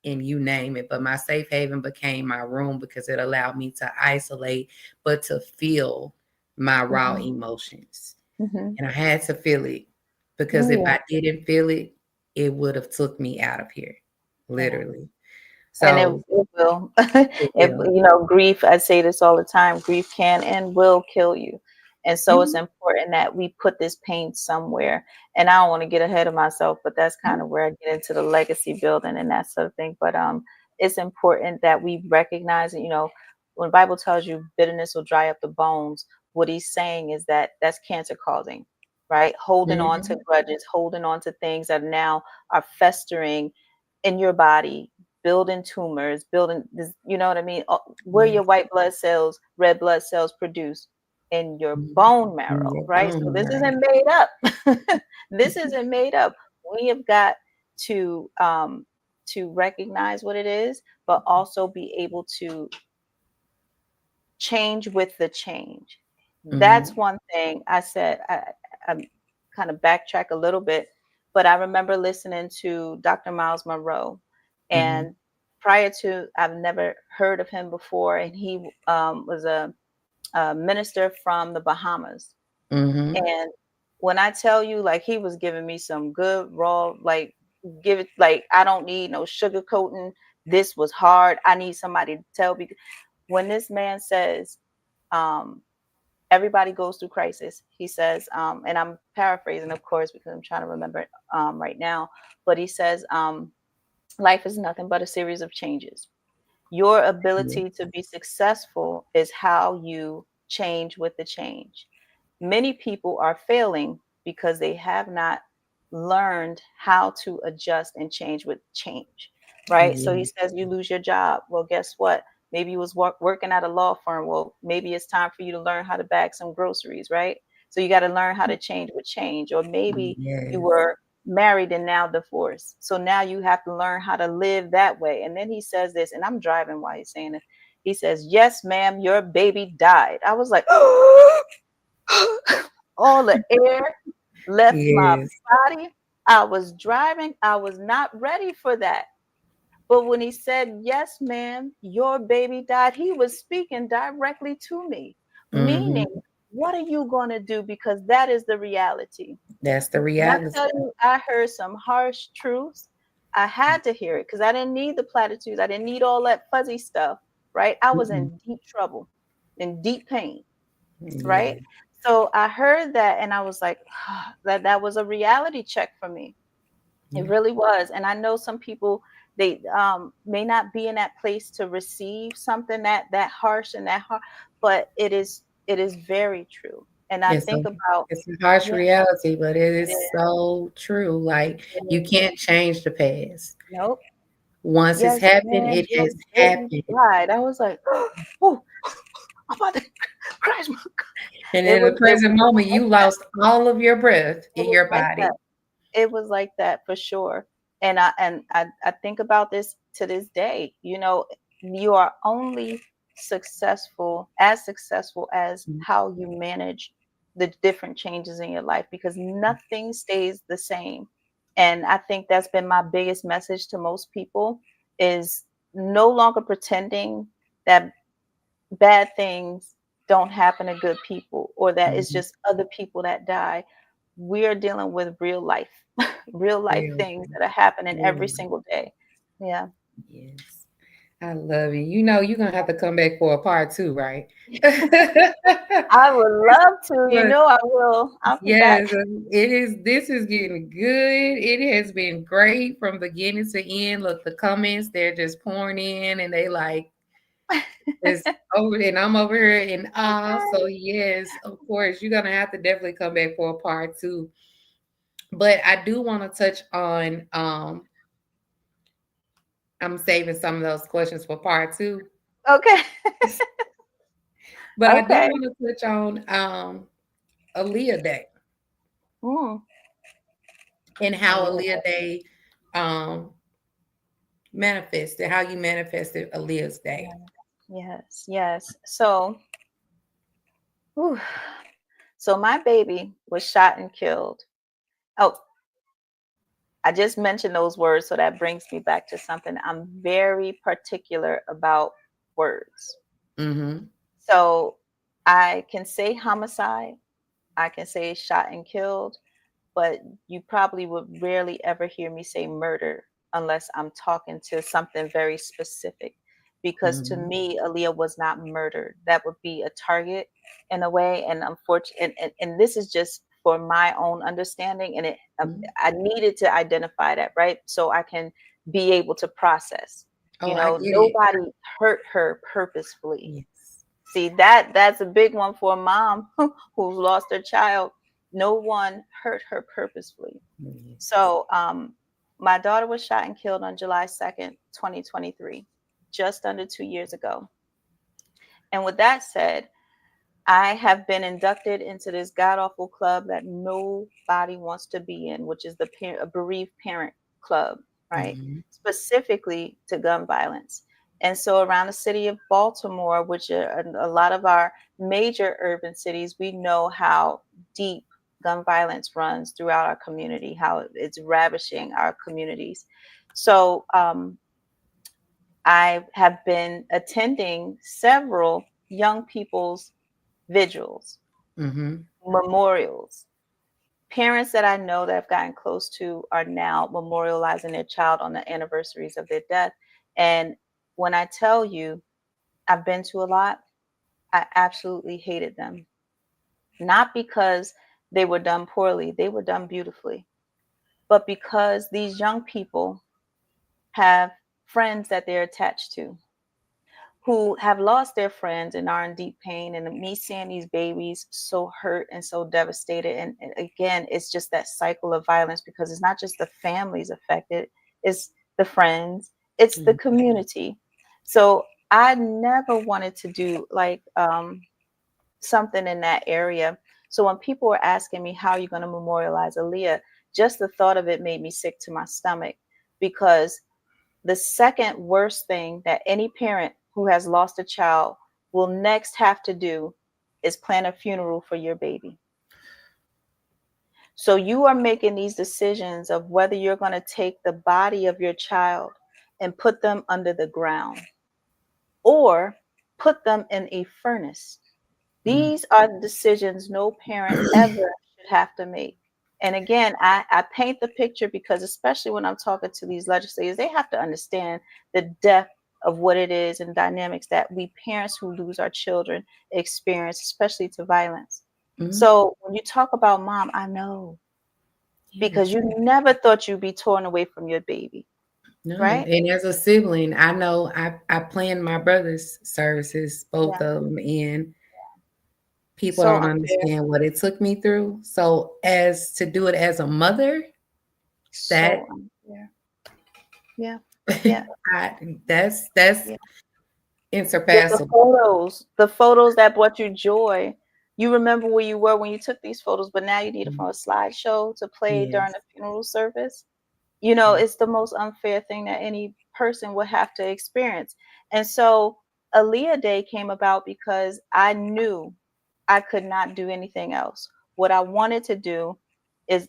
and you name it, but my safe haven became my room because it allowed me to isolate, but to feel my raw Mhm. emotions. Mhm. And I had to feel it because Oh if yeah. I didn't feel it, it would have took me out of here, Yeah. literally. And So it will. it If will. grief, I say this all the time, grief can and will kill you. And so it's Mhm. important that we put this pain somewhere. And I don't want to get ahead of myself, but that's kind of where I get into the legacy building and that sort of thing. But it's important that we recognize it. When the Bible tells you bitterness will dry up the bones, what he's saying is that that's cancer causing, right? Holding on to Mhm. grudges, holding on to things that now are festering in your body, building tumors, building this, you know what I mean? Where Yes. your white blood cells, red blood cells produce in your Mhm. bone In marrow, your right? So bone this marrow. isn't made up. This isn't made up. We have got to recognize what it is, but also be able to change with the change. That's Mhm. one thing I said. I kind of backtrack a little bit, but I remember listening to Dr. Miles Monroe, Mhm. and prior to, I've never heard of him before, and he was a minister from the Bahamas. Mhm. And when I tell you, like, he was giving me some good raw, like, give it, like, I don't need no sugarcoating. This was hard. I need somebody to tell me. When this man says, um, everybody goes through crisis. He says, and I'm paraphrasing, of course, because I'm trying to remember it right now, but he says, life is nothing but a series of changes. Your Yeah. ability to be successful is how you change with the change. Many people are failing because they have not learned how to adjust and change with change, right? So he Yeah. says you lose your job. Well, guess what? Maybe you was working at a law firm. Well, maybe it's time for you to learn how to bag some groceries, right? So you got to learn how to change with change. Or maybe you Yes. were married and now divorced. So now you have to learn how to live that way. And then he says this, and I'm driving while he's saying it. He says, "Yes, ma'am, your baby died." I was like, all the air left my Yes. body. I was driving. I was not ready for that. But when he said, "Yes, ma'am, your baby died," he was speaking directly to me, meaning, Mhm. what are you going to do? Because that is the reality. That's the When I reality. tell you, I heard some harsh truths. I had to hear it because I didn't need the platitudes. I didn't need all that fuzzy stuff, right? I was Mm-mm. in deep trouble, in deep pain, Yeah. right? So I heard that and I was like, that was a reality check for me. It Yeah. really was. And I know some people They may not be in that place to receive something that harsh and that hard, but it is very true. And I It's a think about, it's a harsh yeah, reality, but it it is is. so true. Like It you is. can't change the past. Nope. Once it's Yes, happened, man, it your has baby happened. died. I was like, oh, I'm about to crash my car. And It in the was it present was moment, like you that. lost all of your breath It in was your like that. body. It was like that for sure. And I think about this to this day. You are only successful as Mhm. how you manage the different changes in your life, because nothing stays the same. And I think that's been my biggest message to most people, is no longer pretending that bad things don't happen to good people, or that it's Mhm. just other people that die. We are dealing with real life, real life Real, things that are happening every real. single day. Yeah. Yes. I love it. You're gonna have to come back for a part two, right? I would love to. But I will. I'll be back. yes, it is. This is getting good. It has been great from beginning to end. Look, the comments, they're just pouring in and they like it's over, and I'm over here in awe. Okay. So yes, of course, you're gonna have to definitely come back for a part two. But I do want to touch on I'm saving some of those questions for part two. Okay. But I do Okay. want to touch on Aaliyah Day Mm. and how Aaliyah. Aaliyah Day um manifested, how you manifested Aaliyah's Day. Yeah. Yes. Yes. Whew. So my baby was shot and killed. Oh, I just mentioned those words, so that brings me back to something. I'm very particular about words. Mm-hmm. So I can say homicide, I can say shot and killed, but you probably would rarely ever hear me say murder unless I'm talking to something very specific. Because to Mm-hmm. me, Aaliyah was not murdered. That would be a target in a way. And unfortunately, and this is just for my own understanding. And I needed to identify that, right? So I can be able to process. Oh, I get it. Nobody hurt her purposefully. Yes. See, that's a big one for a mom who's lost her child. No one hurt her purposefully. Yes. So, my daughter was shot and killed on July 2nd, 2023, just under 2 years ago. And with that said, I have been inducted into this god awful club that nobody wants to be in, which is the a bereaved parent club, right? Mm-hmm. Specifically to gun violence. And so around the city of Baltimore, which are a lot of our major urban cities, we know how deep gun violence runs throughout our community, how it's ravishing our communities. So I have been attending several young people's vigils, Mm-hmm. memorials. Parents that I know that I've gotten close to are now memorializing their child on the anniversaries of their death. And when I tell you I've been to a lot, I absolutely hated them. Not because they were done poorly, they were done beautifully, but because these young people have friends that they're attached to, who have lost their friends and are in deep pain. And me seeing these babies so hurt and so devastated. And again, it's just that cycle of violence, because it's not just the families affected, it's the friends, it's the community. So I never wanted to do like something in that area. So when people were asking me, how are you going to memorialize Aaliyah, just the thought of it made me sick to my stomach, because the second worst thing that any parent who has lost a child will next have to do is plan a funeral for your baby. So you are making these decisions of whether you're going to take the body of your child and put them under the ground or put them in a furnace. Mm-hmm. These are the decisions no parent ever should have to make. And again, I paint the picture because, especially when I'm talking to these legislators, they have to understand the depth of what it is and dynamics that we parents who lose our children experience, especially to violence. Mm-hmm. So when you talk about mom, I know, because Yes. you never thought you'd be torn away from your baby. No, right? and as a sibling, I know I planned my brother's services, both Yeah. of them, and people So don't unfair. understand what it took me through. So as to do it as a mother, that So unfair. Yeah. Yeah. I that's Yeah. insurpassable. The photos that brought you joy. You remember where you were when you took these photos, but now you need it from a slideshow to play during Yes. the funeral service. You know, it's the most unfair thing that any person would have to experience. And so Aaliyah Day came about because I knew I could not do anything else. What I wanted to do is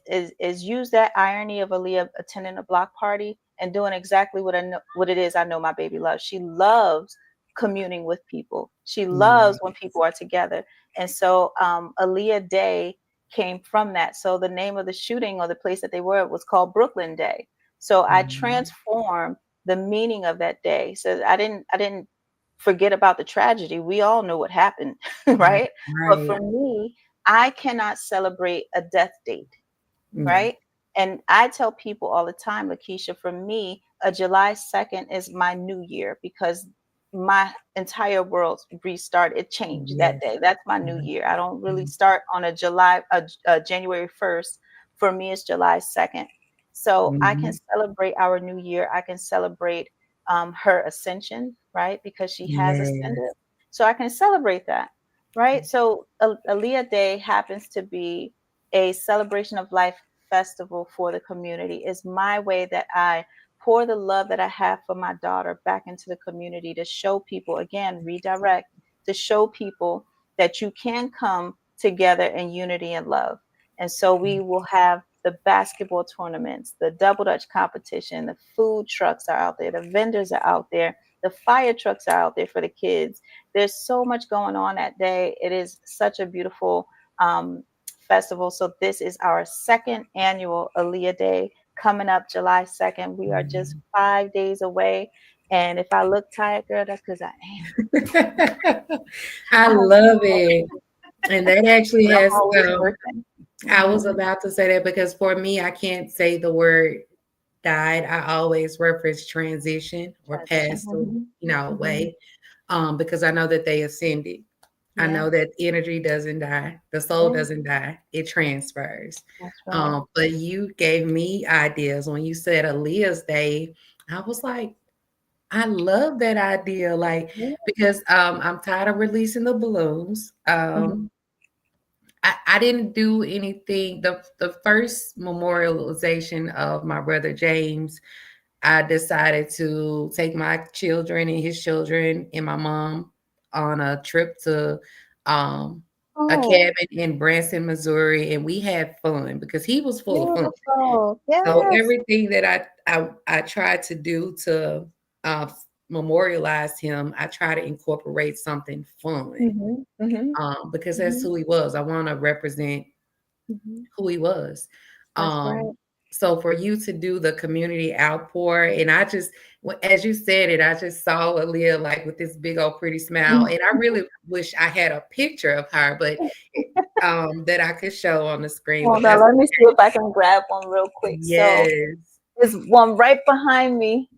use that irony of Aaliyah attending a block party and doing exactly what I know what it is I know my baby loves. She loves communing with people. She loves Yeah. when people are together. And so Aaliyah Day came from that. So the name of the shooting or the place that they were was called Brooklyn Day. So I Mhm. transformed the meaning of that day. So I didn't forget about the tragedy. We all know what happened, Right. right? But for Right. me, I cannot celebrate a death date, No. right? And I tell people all the time, Lakeisha, for me, a July 2nd is my new year because my entire world restarted. It changed that Yes. day. That's my new year. I don't really start on a January 1st. For me, it's July 2nd. So I can Mhm. celebrate our new year. I can celebrate her ascension, right? Because she has ascended. Yes. So I can celebrate that, right? So Aaliyah Day happens to be a celebration of life festival for the community. Is my way that I pour the love that I have for my daughter back into the community to show people, again, redirect, to show people that you can come together in unity and love. And so we will have the basketball tournaments, the double dutch competition, the food trucks are out there, the vendors are out there, the fire trucks are out there for the kids. There's so much going on that day. It is such a beautiful festival. So this is our second annual Aaliyah Day coming up July 2nd. We are just Mhm. 5 days away. And if I look tired, girl, that's because I I am. love it. And that actually But I'm has, always working. I Hmm. was about to say that because for me, I can't say the word died. I always reference transition or Transition. passed, Hmm. away, because I know that they ascended. I Yeah, know that energy doesn't die, the soul yeah, doesn't die, it transfers. that's right. But you gave me ideas when you said Aaliyah's Day. I was like, I love that idea, like Yeah. because I'm tired of releasing the balloons. Hmm. I didn't do anything. The first memorialization of my brother James, I decided to take my children and his children and my mom on a trip to um, a Oh, cabin in Branson, Missouri, and we had fun because he was full of fun. beautiful. So Yes. everything that I tried to do to uh, memorialize him, I try to incorporate something fun Hmm. Hmm. because that's Hmm. who he was. I want to represent Hmm. who he was. That's Um, right. so for you to do the community outpour, and I just, as you said it, I just saw Aaliyah like with this big old pretty smile, and I really wish I had a picture of her, but that I could show on the screen. But Hold on, that's let me see if I can grab one real quick. So yes, there's one right behind me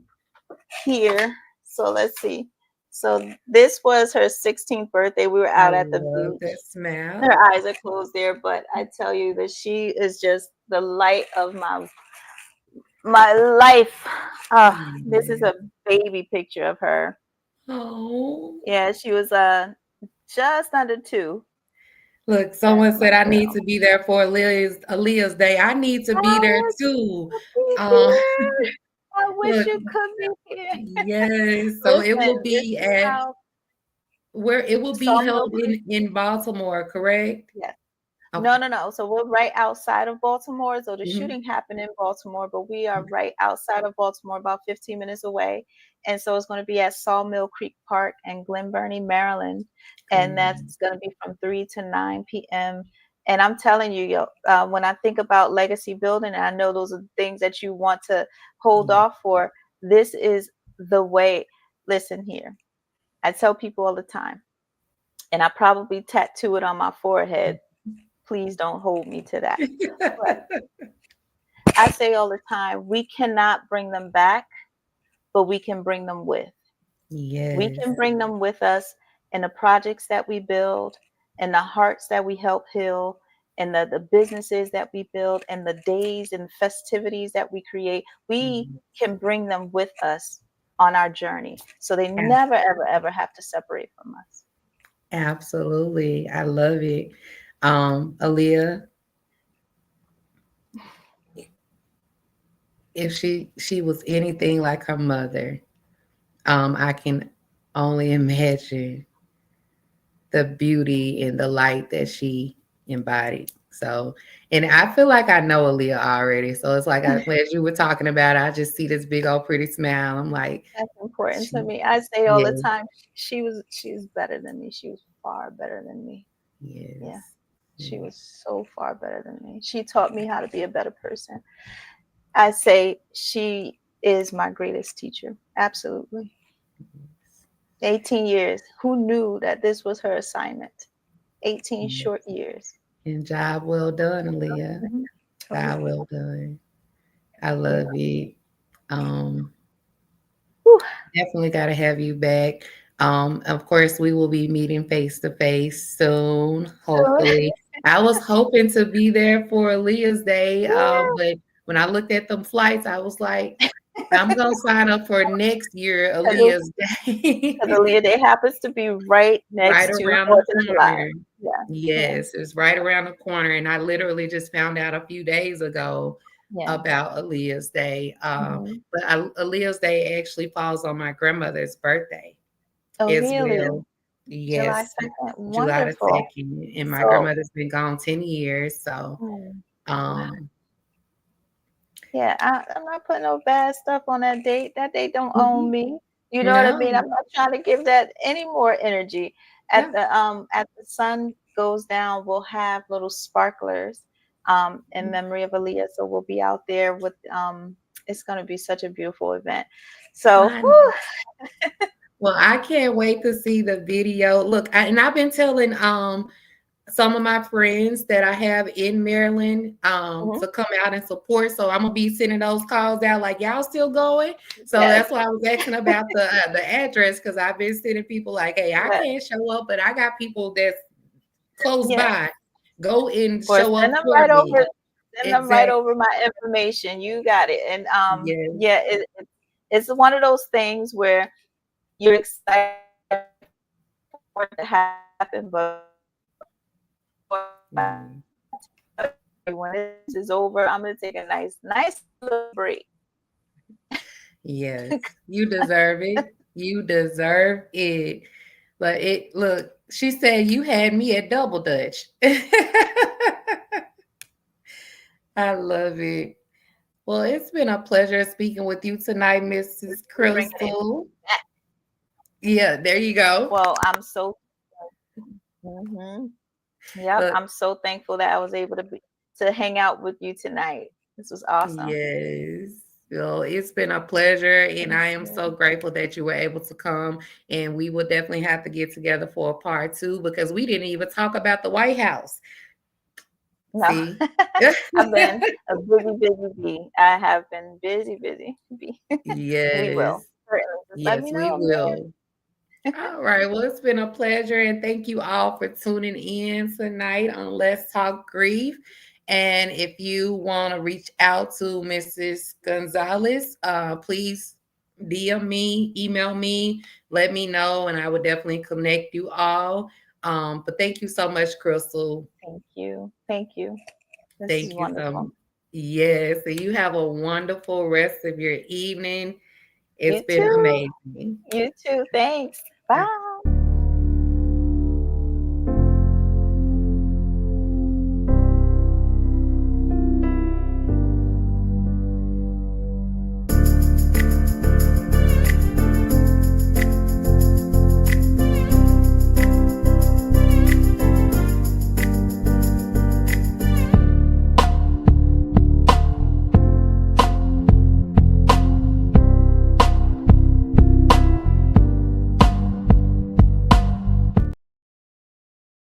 here. So let's see. So this was her 16th birthday. We were I out at the love beach. that smile. Her eyes are closed there, but I tell you that she is just the light of my life. This is Yeah. a baby picture of her. Oh, Yeah, she was just under 2. look, That's someone my said I need girl. to be there for Aaliyah's Day. I need to be there I wish too. you could be Uh, here. I wish look, you could be here. yes. So it Listen, will this be is at how where it will be Sawmill held Creek. in Baltimore, correct? Yes. No, Okay. no, no. So we're right outside of Baltimore. So the Mhm. shooting happened in Baltimore, but we are right outside of Baltimore, about 15 minutes away. And so it's going to be at Sawmill Creek Park in Glen Burnie, Maryland. And Good. that's going to be from 3 to 9 p.m. And I'm telling you, when I think about legacy building, and I know those are things that you want to hold Yeah. off for, this is the way. Listen here. I tell people all the time, and I probably tattoo it on my forehead. Please don't hold me to that. But I say all the time, we cannot bring them back, but we can bring them with. We Yes. can bring them with us in the projects that we build, in the hearts that we help heal, in the businesses that we build, and the days and festivities that we create. We Mhm. can bring them with us on our journey. So they Ab- never, ever, ever have to separate from us. Absolutely. I love it. Aaliyah, if she was anything like her mother, I can only imagine the beauty and the light that she embodied. So, and I feel like I know Aaliyah already. So it's like as you were talking about it, I just see this big old pretty smile. I'm like, That's important to she, me. I say all yeah, the time, she's better than me. She was far better than me. Yeah. yes, She yes, was so far better than me. She taught me how to be a better person. I say she is my greatest teacher. Absolutely. 18 years. Who knew that this was her assignment? 18 yes. short years. And job well done, Aaliyah. Mhm. Oh, Job yeah. well done. I Yeah. love it. Um, Whew. Definitely got to have you back. Of course, we will be meeting face to face soon, So, hopefully. I was hoping to be there for Aaliyah's day, yeah. but when I looked at them flights, I was like, I'm gonna sign up for next year Because Aaliyah's day. Aaliyah Day happens to be right Right next to around the 4th of July. corner. Yeah. Yeah. Yes, it's right around the corner, and I literally just found out a few days ago Yeah. about Aaliyah's Day. Mhm. But Aaliyah's Day actually falls on my grandmother's birthday Oh, as really? well. July Yes, 2nd. July the Wonderful. 2nd, and my So, grandmother's been gone 10 years, so, mm, wow. um Yeah, I'm not putting no bad stuff on that date. That date don't own mhm. me. You know what I mean? No, I'm not trying to give that any more energy. no. At the sun goes down, we'll have little sparklers in memory of Aaliyah. So we'll be out there with it's gonna be such a beautiful event. So I whew, Well, I can't wait to see the video. Look, and I've been telling, some of my friends that I have in Maryland mhm, to come out and support. So I'm gonna be sending those calls out like y'all still going. So yes, that's why I was asking about the address because I've been sending people like, hey, I but can't show up, but I got people that's close yeah. by. Go and Or show up for me. send them right Exactly. over my information. You got it. And Yes. yeah, it's one of those things where you're excited for it to happen, but Mm. when this is over, I'm gonna take a nice little break. Yes. You deserve it. You deserve it. But it look, she said you had me at double dutch. I love it. Well, it's been a pleasure speaking with you tonight, Mrs. Bringing it Crystal. back. Yeah, there you go. Well, I'm so hmm yep, Look, I'm so thankful that I was able to hang out with you tonight. This was awesome. yes. Well, it's been a pleasure, and Thank I am so you. grateful that you were able to come. And we will definitely have to get together for a part two because we didn't even talk about the White House. No, See? I've been a busy bee. I have been busy bee. We will. Yes. Certainly. Just let Yes, me we know, will. man. All right. Well, it's been a pleasure. And thank you all for tuning in tonight on Let's Talk Grief. And if you want to reach out to Mrs. Gonzalez, please DM me, email me, let me know, and I would definitely connect you all. But thank you so much, Crystal. Thank you. Thank you. This is Thank you so wonderful. much. Yes. And you have a wonderful rest of your evening. It's You been too. amazing. You too. Thanks. Bye.